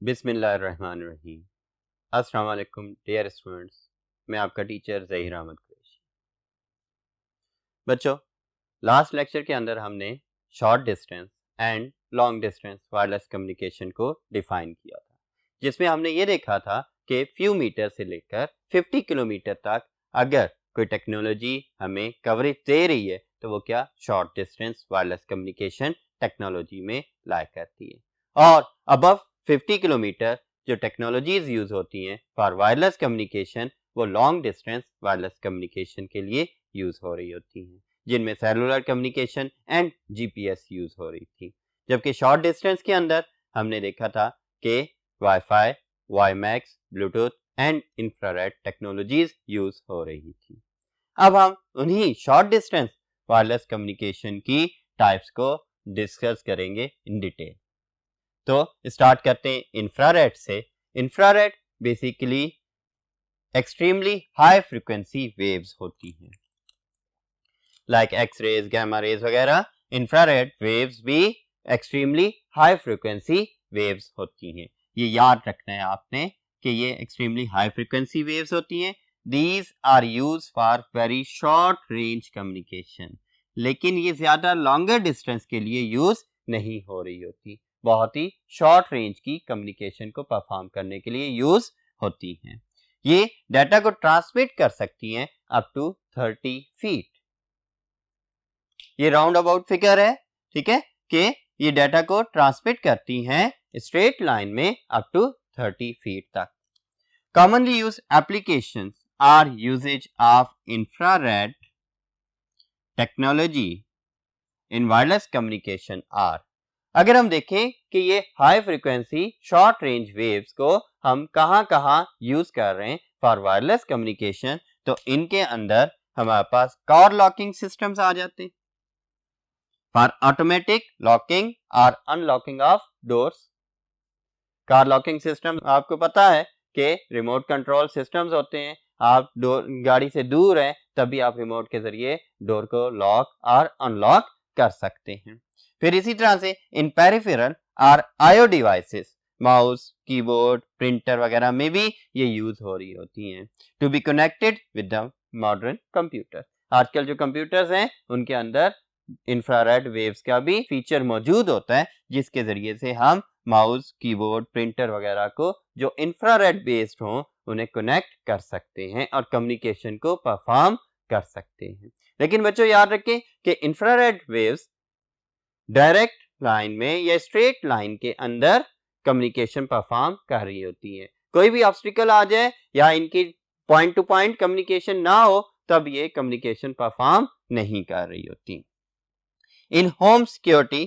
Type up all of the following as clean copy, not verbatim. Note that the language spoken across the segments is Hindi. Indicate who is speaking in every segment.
Speaker 1: बिस्मिल्लाहिर्रहमानिर्रहीम। अस्सलाम वालेकुम डियर स्टूडेंट्स, मैं आपका टीचर ज़हीर अहमद कुरैशी। बच्चों, लास्ट लेक्चर के अंदर हमने short distance and long distance wireless communication को डिफाइन किया था, जिसमें हमने ये देखा था कि फ्यू मीटर से लेकर 50 किलोमीटर तक अगर कोई टेक्नोलॉजी हमें कवरेज दे रही है तो वो क्या short distance wireless communication technology में लाया करती है। और अबव 50 किलोमीटर जो टेक्नोलॉजीज यूज होती हैं फॉर वायरलेस कम्युनिकेशन वो लॉन्ग डिस्टेंस वायरलेस कम्युनिकेशन के लिए यूज हो रही होती हैं, जिनमें cellular communication and GPS use हो रही थी। जबकि शॉर्ट डिस्टेंस के अंदर हमने देखा था कि wifi, WiMAX, Bluetooth and infrared technologies use हो रही थी। अब हम उन्हीं शॉर्ट डिस्टेंस वायरलेस कम्युनिकेशन की टाइप्स को डिस्कस करेंगे इन डिटेल। तो स्टार्ट करते हैं इंफ्रारेड से। Infrared basically extremely high frequency waves होती हैं, like X rays, gamma rays वगैरह। इंफ्रारेड वेव्स भी एक्सट्रीमली हाई फ्रीक्वेंसी वेव्स होती हैं। ये याद रखना है आपने कि ये एक्सट्रीमली हाई फ्रीक्वेंसी वेव्स होती हैं। These are use for very short range communication, लेकिन ये ज्यादा लॉन्गर डिस्टेंस के लिए यूज नहीं हो रही होती, बहुत ही शॉर्ट रेंज की कम्युनिकेशन को परफॉर्म करने के लिए यूज होती हैं। ये डाटा को ट्रांसमिट कर सकती हैं अप टू 30 फीट। ये राउंड अबाउट फिगर है, ठीक है, कि ये डाटा को ट्रांसमिट करती हैं स्ट्रेट लाइन में अप टू 30 फीट तक। Commonly use applications are usages of infrared technology in wireless communication are. अगर हम देखें कि ये high frequency short range waves को हम कहां यूज कर रहे हैं फॉर वायरलेस कम्युनिकेशन, तो इनके अंदर हमारे पास कार लॉकिंग सिस्टम्स आ जाते हैं फॉर ऑटोमेटिक लॉकिंग और unlocking of doors. Car locking system आपको पता है कि रिमोट कंट्रोल सिस्टम्स होते हैं। आप डोर गाड़ी से दूर हैं तभी आप रिमोट के जरिए डोर को लॉक और अनलॉक कर सकते हैं। फिर इसी तरह से इन पेरिफेरल और IO devices, mouse, keyboard, printer वगैरह में भी ये यूज हो रही होती हैं to be connected with the modern computer. आजकल जो कंप्यूटर्स हैं उनके अंदर इंफ्रारेड वेव्स का भी फीचर मौजूद होता है, जिसके जरिए से हम माउस, कीबोर्ड, प्रिंटर वगैरह को जो इंफ्रारेड बेस्ड हो उन्हें कनेक्ट कर सकते हैं और कम्युनिकेशन को परफॉर्म कर सकते हैं। लेकिन बच्चों याद रखें कि इंफ्रारेड वेव्स डायरेक्ट लाइन में या स्ट्रेट लाइन के अंदर कम्युनिकेशन परफॉर्म कर रही होती है। कोई भी ऑब्स्टिकल आ जाए या इनकी पॉइंट टू पॉइंट कम्युनिकेशन ना हो तब ये कम्युनिकेशन परफॉर्म नहीं कर रही होती। इन होम सिक्योरिटी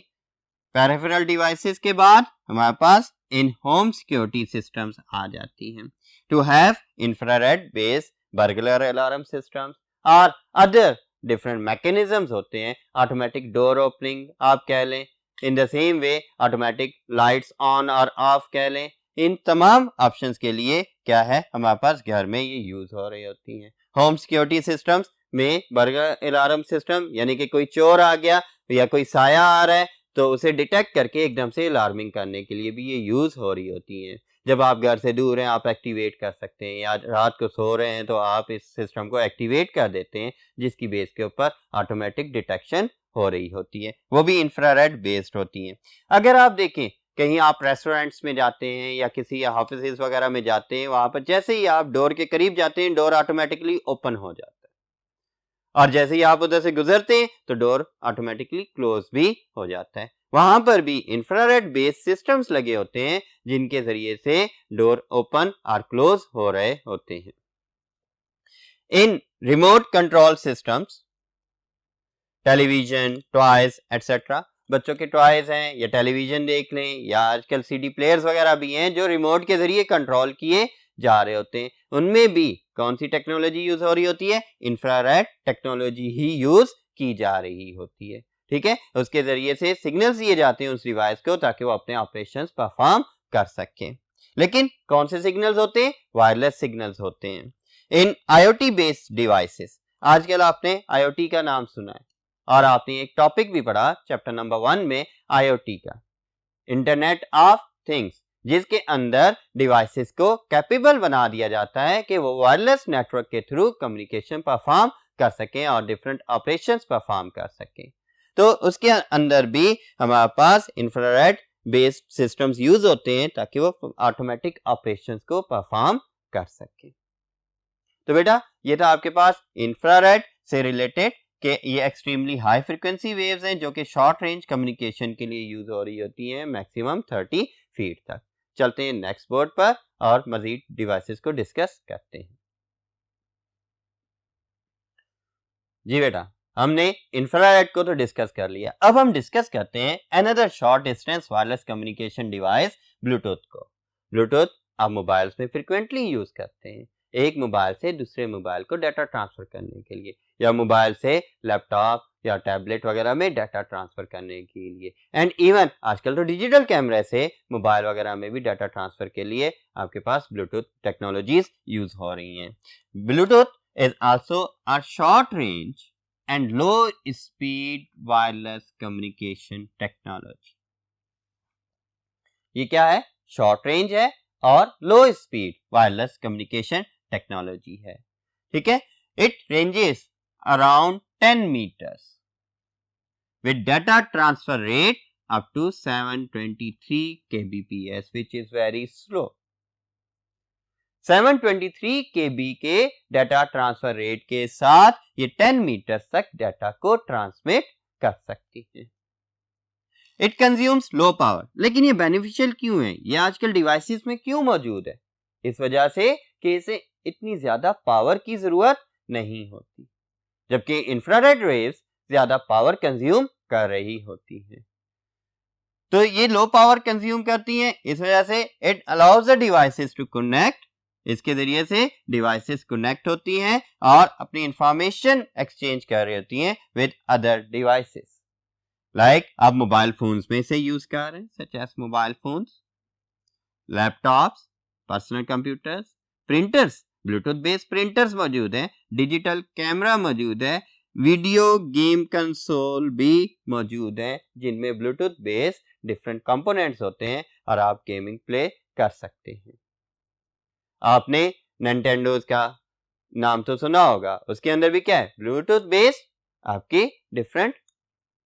Speaker 1: पेरिफेरल डिवाइसेस के बाद हमारे पास इन होम सिक्योरिटी सिस्टम्स आ जाती हैं to have infrared based burglar alarm systems और अदर डिफरेंट मैकेनिज्म्स होते हैं। ऑटोमेटिक डोर ओपनिंग आप कह लें, in the same way automatic lights on और ऑफ कह लें। इन तमाम ऑप्शंस के लिए क्या है हमारे पास घर में ये यूज हो रही होती हैं। होम सिक्योरिटी सिस्टम्स में बर्गलर अलार्म सिस्टम यानी कि कोई चोर आ गया या कोई साया आ रहा है तो उसे डिटेक्ट करके एकदम से अलार्मिंग करने के लिए भी ये यूज हो रही होती हैं। जब आप घर से दूर हैं आप एक्टिवेट कर सकते हैं, या रात को सो रहे हैं तो आप इस सिस्टम को एक्टिवेट कर देते हैं, जिसकी बेस के ऊपर ऑटोमेटिक डिटेक्शन हो रही होती है। वो भी इंफ्रारेड बेस्ड होती हैं। अगर आप देखें कहीं आप रेस्टोरेंट्स में जाते हैं या किसी ऑफिस वगैरह में जाते हैं, वहां पर जैसे ही आप डोर के करीब जाते हैं डोर ऑटोमेटिकली ओपन हो जाता है, और जैसे ही आप उधर से गुजरते हैं तो डोर ऑटोमेटिकली क्लोज भी हो जाता है। वहां पर भी इंफ्रारेड बेस्ड सिस्टम्स लगे होते हैं जिनके जरिए से डोर ओपन और क्लोज हो रहे होते हैं। इन remote control systems, television, toys etcetera, बच्चों के टॉयज हैं या टेलीविजन देख लें या आजकल सीडी प्लेयर्स वगैरह भी हैं जो रिमोट के जरिए कंट्रोल किए जा रहे होते हैं। उनमें भी कौन सी टेक्नोलॉजी यूज हो रही होती है? इंफ्रारेड टेक्नोलॉजी ही यूज की जा रही होती है, ठीक है। उसके जरिए से सिग्नल्स दिए जाते हैं उस डिवाइस को ताकि वो अपने ऑपरेशंस परफॉर्म कर सकें। लेकिन कौन से सिग्नल्स होते हैं? वायरलेस सिग्नल्स होते हैं। इन आईओटी बेस्ड डिवाइसेस, आजकल आपने आईओटी का नाम सुना है और आपने एक टॉपिक भी पढ़ा चैप्टर नंबर 1 में आईओटी का, इंटरनेट ऑफ थिंग्स, जिसके अंदर डिवाइसेस को कैपेबल बना दिया जाता है कि वो वायरलेस नेटवर्क के थ्रू कम्युनिकेशन परफॉर्म कर सकें और डिफरेंट ऑपरेशंस परफॉर्म कर सकें। तो उसके अंदर भी हमारे पास इंफ्रारेड बेस्ड सिस्टम्स यूज होते हैं ताकि वो ऑटोमेटिक ऑपरेशंस को परफॉर्म कर सके। तो बेटा ये था आपके पास इंफ्रारेड से रिलेटेड कि ये एक्सट्रीमली हाई फ्रीक्वेंसी वेव्स हैं जो कि शॉर्ट रेंज कम्युनिकेशन के लिए यूज हो रही होती हैं मैक्सिमम 30 फीट तक। चलते हैं नेक्स्ट बोर्ड पर और मजीद डिवाइसेस को डिस्कस करते हैं। जी बेटा, हमने इंफ्रारेड को तो डिस्कस कर लिया, अब हम डिस्कस करते हैं another short distance wireless communication device Bluetooth को। ब्लूटूथ आप मोबाइल्स में फ्रिक्वेंटली यूज करते हैं एक मोबाइल से दूसरे मोबाइल को डाटा ट्रांसफर करने के लिए, या मोबाइल से लैपटॉप या टैबलेट वगैरह में डाटा ट्रांसफर करने के लिए, एंड इवन आजकल तो डिजिटल कैमरे से मोबाइल वगैरह में भी डाटा ट्रांसफर के लिए आपके पास ब्लूटूथ टेक्नोलॉजीज यूज हो रही हैं। Bluetooth is also a short range and low speed wireless communication technology। ये क्या है? शॉर्ट रेंज है और लो स्पीड वायरलेस कम्युनिकेशन टेक्नोलॉजी है। ठीक है, it ranges around 10 meters with data transfer rate up to 723 kbps which is very slow। 723 kb के डाटा ट्रांसफर रेट के साथ ये 10 मीटर तक डाटा को ट्रांसमिट कर सकती है। इट कंज्यूम्स लो पावर, लेकिन ये बेनिफिशियल क्यों है? ये आजकल डिवाइसेस में क्यों मौजूद है? इस वजह से कि इसे इतनी ज्यादा पावर की जरूरत नहीं होती, जबकि इंफ्रारेड वेव्स ज्यादा पावर कंज्यूम कर रही होती है। तो ये लो पावर कंज्यूम करती हैं, इस वजह से it allows the devices to connect. इसके जरिए से डिवाइसेस कनेक्ट होती हैं और अपनी इंफॉर्मेशन एक्सचेंज कर रही होती हैं विद अदर डिवाइसेस। लाइक आप मोबाइल फोन्स में से यूज कर रहे हैं, such as mobile phones, laptops, personal computers, printers, Bluetooth based printers मौजूद हैं, डिजिटल कैमरा मौजूद है, वीडियो गेम कंसोल भी मौजूद है जिनमें ब्लूटूथ बेस्ड डिफरेंट कंपोनेंट्स होते हैं और आप गेमिंग प्ले कर सकते हैं। आपने निंटेंडोज का नाम तो सुना होगा, उसके अंदर भी क्या है? ब्लूटूथ बेस्ड आपके डिफरेंट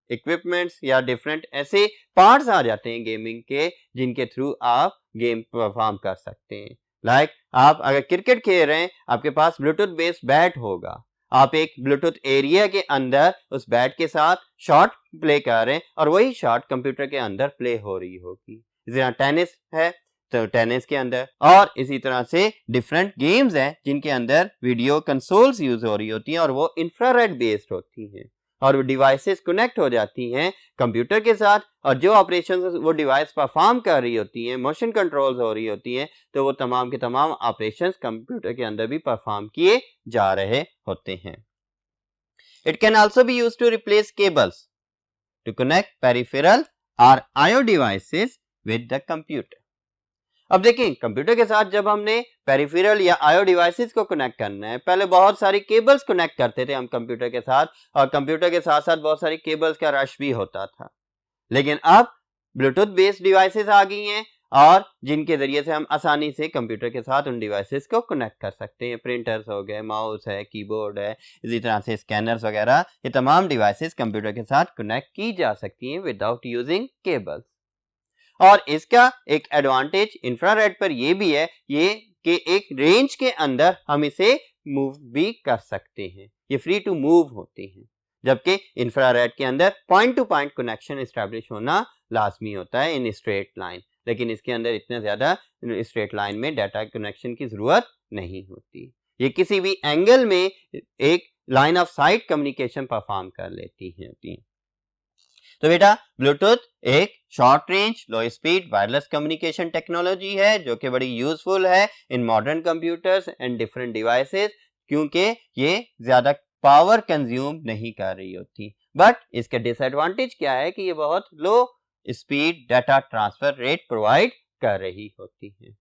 Speaker 1: इक्विपमेंट्स या डिफरेंट ऐसे पार्ट्स आ जाते हैं गेमिंग के जिनके थ्रू आप गेम परफॉर्म कर सकते हैं। लाइक आप अगर क्रिकेट खेल रहे हैं, आपके पास ब्लूटूथ बेस्ड बैट होगा, आप एक ब्लूटूथ एरिया के अंदर उस बैट के साथ शॉट प्ले कर रहे हैं और वही शॉट कंप्यूटर के अंदर प्ले हो रही होगी। जरा टेनिस है तो टेनिस के अंदर, और इसी तरह से डिफरेंट गेम्स हैं जिनके अंदर वीडियो कंसोल्स यूज हो रही होती हैं और वो इंफ्रारेड बेस्ड होती हैं और वो डिवाइसेस कनेक्ट हो जाती हैं कंप्यूटर के साथ, और जो ऑपरेशन वो डिवाइस परफॉर्म कर रही होती हैं, मोशन कंट्रोल्स हो रही होती हैं, तो वो तमाम के तमाम ऑपरेशंस कंप्यूटर के अंदर भी परफॉर्म किए जा रहे होते हैं। It can also be used to replace cables to connect peripheral और IO devices with the computer. अब देखें, कंप्यूटर के साथ जब हमने पेरिफेरल या आईओ डिवाइसेस को कनेक्ट करना है, पहले बहुत सारी केबल्स कनेक्ट करते थे हम कंप्यूटर के साथ, और कंप्यूटर के साथ साथ बहुत सारी केबल्स का रश भी होता था। लेकिन अब ब्लूटूथ बेस्ड डिवाइसेस आ गई हैं और जिनके जरिए से हम आसानी से कंप्यूटर के साथ उन डिवाइसेस को कनेक्ट कर सकते हैं। प्रिंटर्स हो गए, माउस है, कीबोर्ड है, इसी तरह से स्कैनर्स वगैरह, ये तमाम डिवाइसेस कंप्यूटर के साथ कनेक्ट की जा सकती हैं विदाउट यूजिंग केबल्स। और इसका एक एडवांटेज इंफ्रारेड पर यह भी है ये कि एक रेंज के अंदर हम इसे मूव भी कर सकते हैं, ये फ्री टू मूव होते हैं, जबकि इंफ्रारेड के अंदर point two point connection establish होना लाजमी होता है इन स्ट्रेट लाइन, लेकिन इसके अंदर इतना ज्यादा स्ट्रेट लाइन में डाटा कनेक्शन की जरूरत नहीं होती। ये किसी भी एंगल में एक line of site communication perform कर लेती हैं। तो बेटा ब्लूटूथ एक शॉर्ट रेंज लो स्पीड वायरलेस कम्युनिकेशन टेक्नोलॉजी है जो कि बड़ी यूजफुल है in modern computers and different devices, क्योंकि ये ज्यादा पावर कंज्यूम नहीं कर रही होती। बट इसका डिसएडवांटेज क्या है कि ये बहुत लो speed data transfer rate provide कर रही होती है।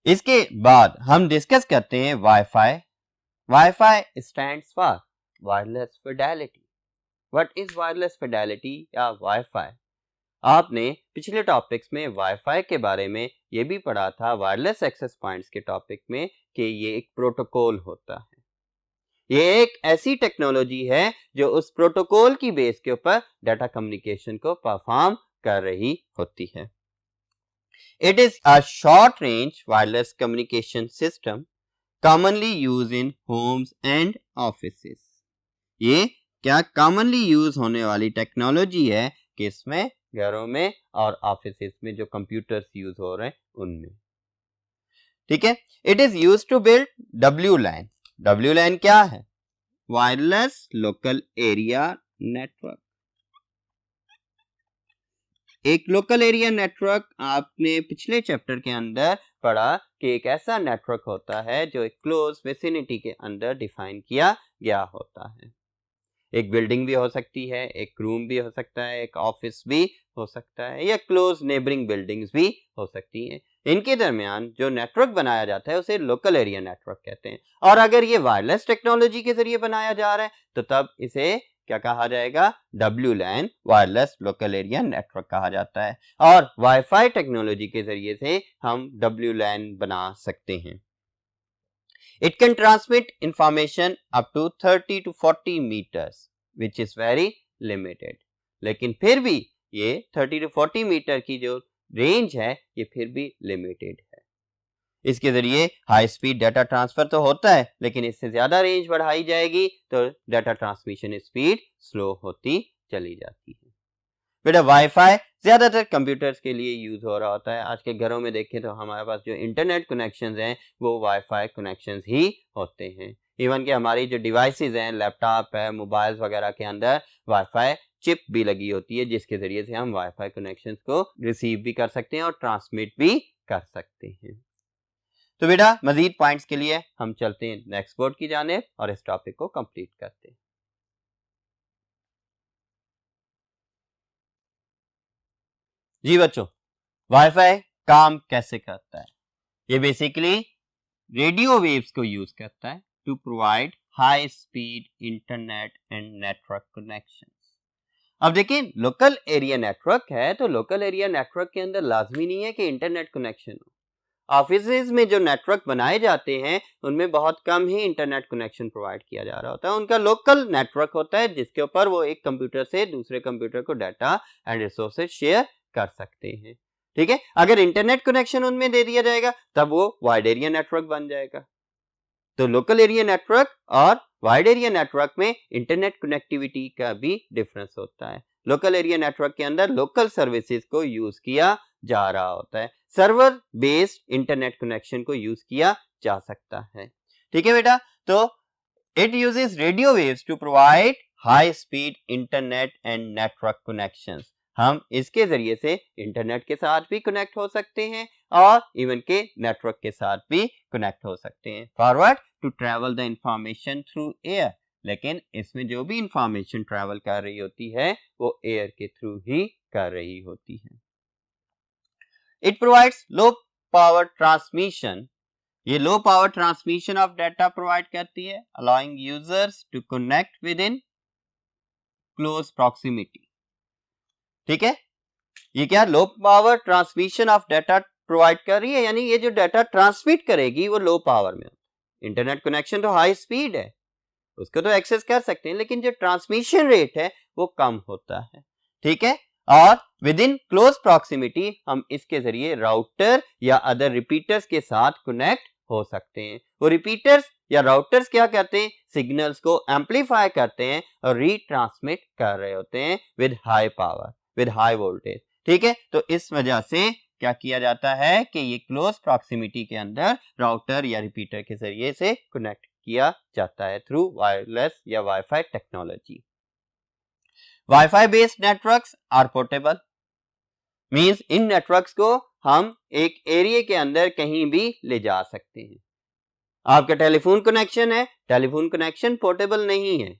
Speaker 1: इसके बाद हम डिस्कस करते हैं wifi. Wifi stands for wireless Fidelity. What is wireless fidelity या Wi-Fi? आपने पिछले टॉपिक्स में वाईफाई के बारे में ये भी पढ़ा था वायरलेस एक्सेस पॉइंट्स के टॉपिक में कि ये एक प्रोटोकॉल होता है। ये एक ऐसी टेक्नोलॉजी है जो उस प्रोटोकॉल की बेस के ऊपर डाटा कम्युनिकेशन को परफॉर्म कर रही होती है। It is a short range wireless communication system commonly used in homes and offices। ये क्या कॉमनली यूज होने वाली टेक्नोलॉजी है कि इसमें घरों में और ऑफिस में जो कंप्यूटर्स यूज हो रहे हैं उनमें, ठीक है। It is use to build WLAN। WLAN क्या है? Wireless local area network. एक लोकल एरिया नेटवर्क आपने पिछले चैप्टर के अंदर पढ़ा कि एक ऐसा नेटवर्क होता है जो एक क्लोज विसिनिटी के अंदर डिफाइन किया गया होता है। एक बिल्डिंग भी हो सकती है, एक रूम भी हो सकता है, एक ऑफिस भी हो सकता है, या क्लोज नेबरिंग बिल्डिंग्स भी हो सकती हैं। इनके दरमियान जो नेटवर्क बनाया जाता है उसे लोकल एरिया नेटवर्क कहते हैं। और अगर ये वायरलेस टेक्नोलॉजी के जरिए बनाया जा रहा है तो तब इसे क्या कहा जाएगा? WLAN, wireless local area network कहा जाता है। और वाईफाई टेक्नोलॉजी के जरिए से हम WLAN बना सकते हैं। It can transmit information up to 30 to 40 meters, which is very limited। लेकिन फिर भी ये 30 to 40 मीटर की जो रेंज है ये फिर भी लिमिटेड है। इसके जरिए हाई स्पीड डाटा ट्रांसफर तो होता है, लेकिन इससे ज्यादा रेंज बढ़ाई जाएगी तो डाटा ट्रांसमिशन स्पीड स्लो होती चली जाती है। बेटा वाईफाई ज्यादातर कंप्यूटर्स के लिए यूज हो रहा होता है। आज के घरों में देखें तो हमारे पास जो इंटरनेट कनेक्शंस हैं वो वाईफाई कनेक्शंस ही होते हैं। इवन कि हमारी जो डिवाइसेस हैं, लैपटॉप है, मोबाइल्स वगैरह के अंदर वाईफाई चिप भी लगी होती है जिसके जरिए से हम वाईफाई कनेक्शंस को रिसीव भी कर सकते हैं और ट्रांसमिट भी कर सकते हैं। तो बेटा मजीद पॉइंट्स के लिए हम चलते हैं नेक्स्ट बोर्ड की जानिब और इस टॉपिक को कंप्लीट करते हैं। जी बच्चों, वाईफाई काम कैसे करता है? ये बेसिकली रेडियो वेव्स को यूज करता है to provide high speed internet and network connections. अब देखिए लोकल एरिया नेटवर्क है तो लोकल एरिया नेटवर्क के अंदर लाजमी नहीं है कि इंटरनेट कनेक्शन हो। ऑफिसेज में जो नेटवर्क बनाए जाते हैं उनमें बहुत कम ही इंटरनेट कनेक्शन प्रोवाइड किया जा रहा होता है। उनका लोकल नेटवर्क होता है जिसके ऊपर वो एक कंप्यूटर से दूसरे कंप्यूटर को डाटा एंड रिसोर्सेज शेयर कर सकते हैं, ठीक है। अगर इंटरनेट कनेक्शन उनमें दे दिया जाएगा तब वो वाइड एरिया नेटवर्क बन जाएगा। तो लोकल एरिया नेटवर्क और वाइड एरिया नेटवर्क में इंटरनेट कनेक्टिविटी का भी डिफरेंस होता है। लोकल एरिया नेटवर्क के अंदर लोकल सर्विसेज को यूज किया जा रहा होता है, सर्वर बेस्ड इंटरनेट कनेक्शन को यूज किया जा सकता है, ठीक है बेटा। तो it uses radio waves to provide high speed internet and network connections. हम इसके जरिए से इंटरनेट के साथ भी कनेक्ट हो सकते हैं और इवन के नेटवर्क के साथ भी कनेक्ट हो सकते हैं। Forward to travel the information through air, लेकिन इसमें जो भी इंफॉर्मेशन ट्रेवल कर रही होती है वो एयर के थ्रू ही कर रही होती है। It provides low power transmission. ये low power transmission of data provide करती है, allowing users to connect with in close proximity, ठीक है। ये क्या low power transmission of data provide कर रही है, यानी ये जो डाटा ट्रांसमिट करेगी वो लो पावर में। इंटरनेट कनेक्शन तो हाई स्पीड है, उसको तो एक्सेस कर सकते हैं, लेकिन जो ट्रांसमिशन रेट है वो कम होता है, ठीक है। और विद इन क्लोज प्रॉक्सिमिटी हम इसके जरिए राउटर या अदर रिपीटर्स के साथ कनेक्ट हो सकते हैं। वो रिपीटर्स या राउटर्स क्या करते हैं? सिग्नल्स को एम्पलीफाई करते हैं और रीट्रांसमिट कर रहे होते हैं with high power, with high voltage, ठीक है। तो इस वजह से क्या किया जाता है कि ये क्लोज प्रॉक्सिमिटी के अंदर राउटर या रिपीटर के जरिए से कनेक्ट किया जाता है थ्रू वायरलेस या wifi technology. Wifi based networks are portable, means इन नेटवर्क्स को हम एक एरिया के अंदर कहीं भी ले जा सकते हैं। आपका टेलीफोन कनेक्शन है, टेलीफोन कनेक्शन पोर्टेबल नहीं है।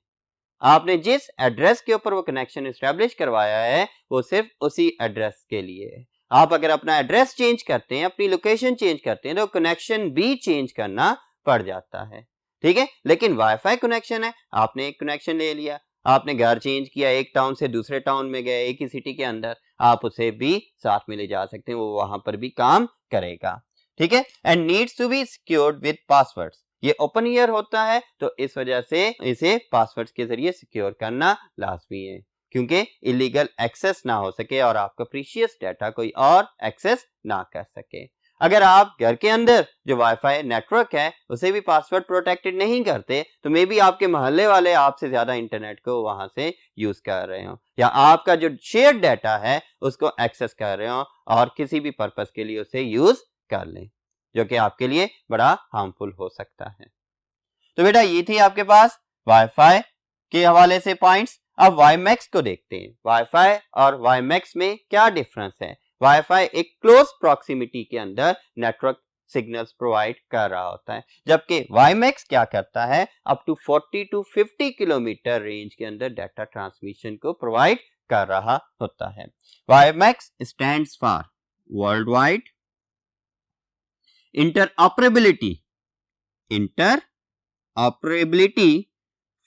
Speaker 1: आपने जिस एड्रेस के ऊपर वो कनेक्शन एस्टेब्लिश करवाया है वो सिर्फ उसी एड्रेस के लिए है। आप अगर अपना एड्रेस चेंज करते हैं, अपनी लोकेशन चेंज करते हैं तो कनेक्शन भी चेंज करना पड़ जाता है, ठीक है। लेकिन वाईफाई कनेक्शन है, आपने एक कनेक्शन ले लिया, आपने घर चेंज किया, एक टाउन से दूसरे टाउन में गए, एक ही सिटी के अंदर, आप उसे भी साथ में ले जा सकते हैं, वो वहां पर भी काम करेगा, ठीक है। And needs to be secured with passwords, ये ओपन ईयर होता है तो इस वजह से इसे पासवर्ड्स के जरिए सिक्योर करना लाजमी है, क्योंकि इलीगल एक्सेस ना हो सके और आपका प्रीशियस डाटा कोई और एक्सेस ना कर सके। अगर आप घर के अंदर जो वाईफाई नेटवर्क है उसे भी पासवर्ड प्रोटेक्टेड नहीं करते तो मे बी आपके मोहल्ले वाले आपसे ज्यादा इंटरनेट को वहां से यूज कर रहे हो, या आपका जो शेयर डाटा है उसको एक्सेस कर रहे हो और किसी भी पर्पस के लिए उसे यूज कर लें, जो कि आपके लिए बड़ा हार्मफुल हो सकता है। तो बेटा ये थी आपके पास वाईफाई के हवाले से पॉइंट्स। अब वाईमैक्स को देखते हैं, वाईफाई और वाईमैक्स में क्या डिफरेंस है। वाईफाई एक क्लोज प्रॉक्सिमिटी के अंदर नेटवर्क सिग्नल्स प्रोवाइड कर रहा होता है, जबकि वाईमैक्स क्या करता है, up to 40 to 50 kilometre range के अंदर डाटा ट्रांसमिशन को प्रोवाइड कर रहा होता है। WiMAX stands for world wide interoperability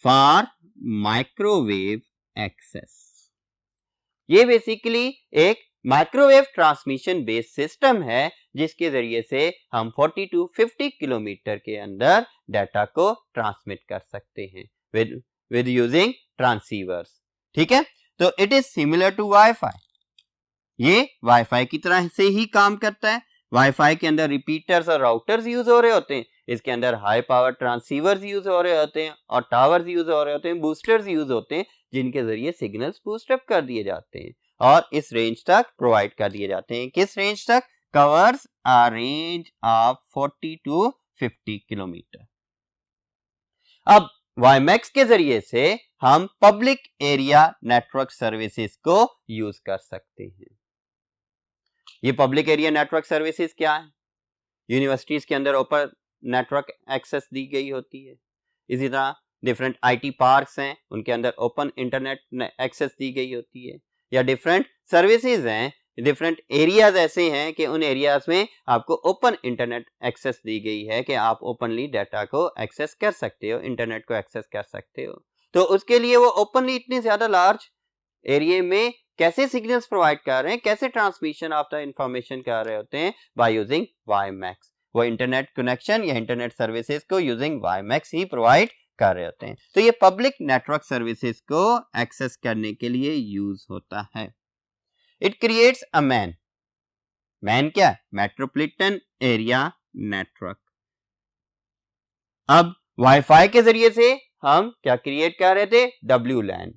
Speaker 1: for microwave access. ये बेसिकली एक माइक्रोवेव ट्रांसमिशन बेस्ड सिस्टम है जिसके जरिए से हम 40 to 50 किलोमीटर के अंदर डाटा को ट्रांसमिट कर सकते हैं विद यूजिंग ट्रांसीवर्स, ठीक है। तो it is similar to wifi, ये वाईफाई की तरह से ही काम करता है। वाईफाई के अंदर रिपीटर्स और राउटर्स यूज हो रहे होते हैं, इसके अंदर हाई पावर ट्रांसीवर्स यूज हो रहे होते हैं और टावर्स यूज हो रहे होते हैं, बूस्टर्स यूज होते हैं जिनके जरिए सिग्नल्स बूस्ट अप कर दिए जाते हैं और इस रेंज तक प्रोवाइड कर दिए जाते हैं। किस रेंज तक? Covers a range of 40 to 50 kilometre. अब वाईमैक्स के जरिए से हम पब्लिक एरिया नेटवर्क सर्विसेज को यूज कर सकते हैं। ये पब्लिक एरिया नेटवर्क सर्विसेज क्या है? यूनिवर्सिटीज के अंदर ओपन नेटवर्क एक्सेस दी गई होती है, इसी तरह डिफरेंट आईटी पार्क्स हैं उनके अंदर ओपन इंटरनेट एक्सेस दी गई होती है, या डिफरेंट सर्विसेज हैं, डिफरेंट एरियाज ऐसे हैं कि उन एरियाज में आपको ओपन इंटरनेट एक्सेस दी गई है कि आप ओपनली डाटा को एक्सेस कर सकते हो, इंटरनेट को एक्सेस कर सकते हो। तो उसके लिए वो ओपनली इतने ज्यादा लार्ज एरिया में कैसे सिग्नल्स प्रोवाइड कर रहे हैं, कैसे ट्रांसमिशन ऑफ द इंफॉर्मेशन कर रहे होते हैं, बाय यूजिंग वाईमैक्स। वो इंटरनेट कनेक्शन या इंटरनेट सर्विसेज को यूजिंग वाईमैक्स ही प्रोवाइड कर रहे होते हैं। तो ये पब्लिक नेटवर्क सर्विसेज को एक्सेस करने के लिए यूज होता है। इट क्रिएट्स अ मैन क्या है? Metropolitan area network. अब वाईफाई के जरिए से हम क्या क्रिएट कर रहे थे? WLAN,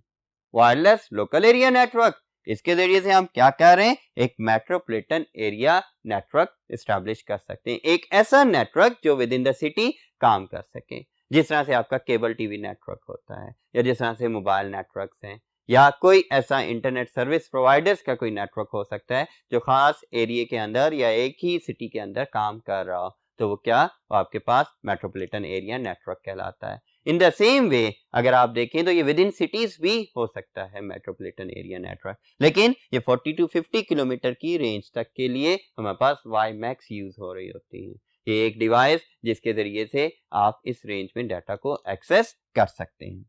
Speaker 1: wireless local area network. इसके जरिए से हम क्या कर रहे हैं? एक मेट्रोपॉलिटन एरिया नेटवर्क एस्टैब्लिश कर सकते हैं, एक ऐसा नेटवर्क जो विद इन द सिटी काम कर सके, जिस तरह से आपका केबल टीवी नेटवर्क होता है, या जिस तरह से मोबाइल नेटवर्क्स हैं, या कोई ऐसा इंटरनेट सर्विस प्रोवाइडर्स का कोई नेटवर्क हो सकता है जो खास एरिया के अंदर या एक ही सिटी के अंदर काम कर रहा हो, तो वो क्या? वो आपके पास मेट्रोपॉलिटन एरिया नेटवर्क कहलाता है। इन द सेम वे अगर आप देखें तो ये विद इन सिटीज भी हो सकता है मेट्रोपॉलिटन एरिया नेटवर्क, लेकिन ये 40 to 50 किलोमीटर की रेंज तक के लिए हमारे पास वाईमैक्स यूज हो रही होती है। ये एक डिवाइस जिसके जरिए से आप इस रेंज में डाटा को एक्सेस कर सकते हैं।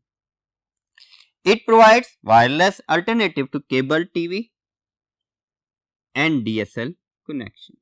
Speaker 1: It provides wireless alternative to cable TV and DSL connection.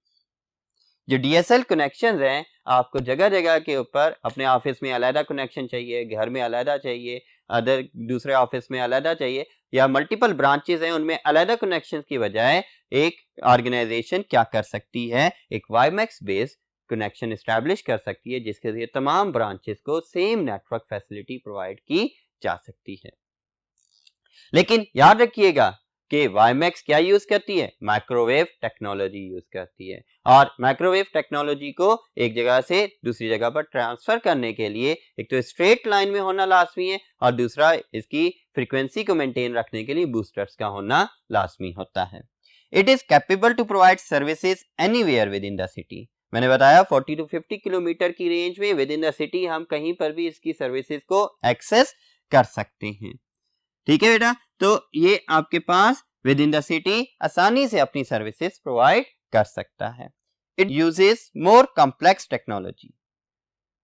Speaker 1: जो DSL कनेक्शन हैं, आपको जगह जगह के ऊपर अपने ऑफिस में अलग कनेक्शन चाहिए, घर में अलग चाहिए, अदर दूसरे ऑफिस में अलग चाहिए, या मल्टीपल ब्रांचेस हैं उनमें अलग कनेक्शन की बजाय एक ऑर्गेनाइजेशन क्या कर सकती है? एक वाईमैक्स बेस्ड कनेक्शन एस्टैब्लिश कर सकती है जिसके जरिए तमाम ब्रांचेस को सेम नेटवर्क फैसिलिटी प्रोवाइड की जा सकती है। लेकिन याद रखिएगा कि वाईमैक्स क्या यूज करती है? माइक्रोवेव टेक्नोलॉजी यूज करती है, और माइक्रोवेव टेक्नोलॉजी को एक जगह से दूसरी जगह पर ट्रांसफर करने के लिए एक तो स्ट्रेट लाइन में होना लाजमी है, और दूसरा इसकी फ्रीक्वेंसी को मेंटेन रखने के लिए बूस्टर्स का होना लाजमी होता है। It is capable to provide services anywhere within the city. मैंने बताया 40 to 50 किलोमीटर की रेंज में विद इन द सिटी हम कहीं पर भी इसकी सर्विसेज को एक्सेस कर सकते हैं, ठीक है बेटा। तो ये आपके पास विद इन द सिटी आसानी से अपनी सर्विसेज प्रोवाइड कर सकता है। It uses more complex technology.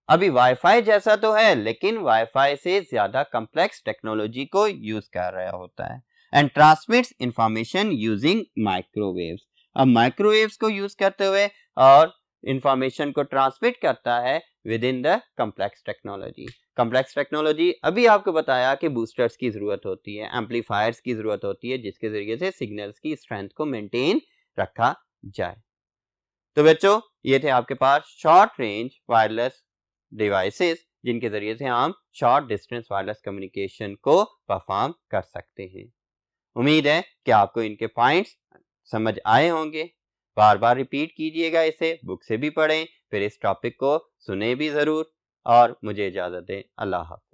Speaker 1: अभी वाईफाई जैसा तो है, लेकिन वाईफाई से ज्यादा कॉम्प्लेक्स टेक्नोलॉजी को यूज कर रहा होता है। And transmits information using microwaves. अब माइक्रोवेव्स को यूज करते हुए और इंफॉर्मेशन को ट्रांसमिट करता है with in the complex technology. Complex technology अभी आपको बताया कि बूस्टर्स की जरूरत होती है, एम्पलीफायर्स की जरूरत होती है, जिसके जरिए से सिग्नल्स की स्ट्रेंथ को मेंटेन रखा जाए। तो बच्चों, ये थे आपके पास शॉर्ट रेंज वायरलेस डिवाइसेस जिनके जरिए से हम शॉर्ट डिस्टेंस वायरलेस कम्युनिकेशन को परफॉर्म कर सकते हैं। उम्मीद है कि आपको इनके पॉइंट्स समझ आए होंगे। बार बार रिपीट कीजिएगा, इसे बुक से भी पढ़ें, फिर इस टॉपिक को सुने भी जरूर। और मुझे इजाजत दें। अल्लाह हाफ़िज़।